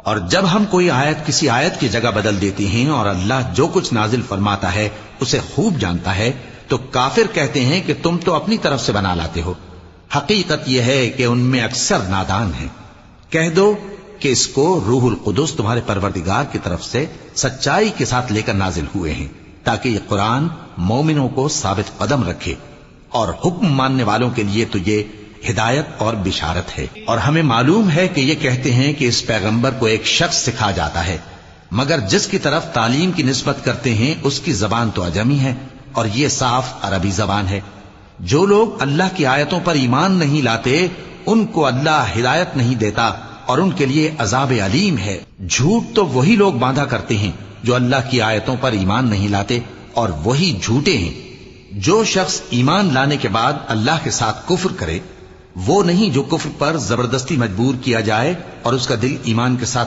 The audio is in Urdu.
اور جب ہم کوئی آیت کسی آیت کی جگہ بدل دیتی ہیں اور اللہ جو کچھ نازل فرماتا ہے اسے خوب جانتا ہے تو کافر کہتے ہیں کہ تم تو اپنی طرف سے بنا لاتے ہو، حقیقت یہ ہے کہ ان میں اکثر نادان ہیں۔ کہہ دو کہ اس کو روح القدس تمہارے پروردگار کی طرف سے سچائی کے ساتھ لے کر نازل ہوئے ہیں تاکہ یہ قرآن مومنوں کو ثابت قدم رکھے، اور حکم ماننے والوں کے لیے تو یہ ہدایت اور بشارت ہے۔ اور ہمیں معلوم ہے کہ یہ کہتے ہیں کہ اس پیغمبر کو ایک شخص سکھا جاتا ہے، مگر جس کی طرف تعلیم کی نسبت کرتے ہیں اس کی زبان تو عجمی ہے اور یہ صاف عربی زبان ہے۔ جو لوگ اللہ کی آیتوں پر ایمان نہیں لاتے ان کو اللہ ہدایت نہیں دیتا اور ان کے لیے عذاب علیم ہے۔ جھوٹ تو وہی لوگ باندھا کرتے ہیں جو اللہ کی آیتوں پر ایمان نہیں لاتے، اور وہی جھوٹے ہیں۔ جو شخص ایمان لانے کے بعد اللہ کے ساتھ کفر کرے وہ نہیں جو کفر پر زبردستی مجبور کیا جائے اور اس کا دل ایمان کے ساتھ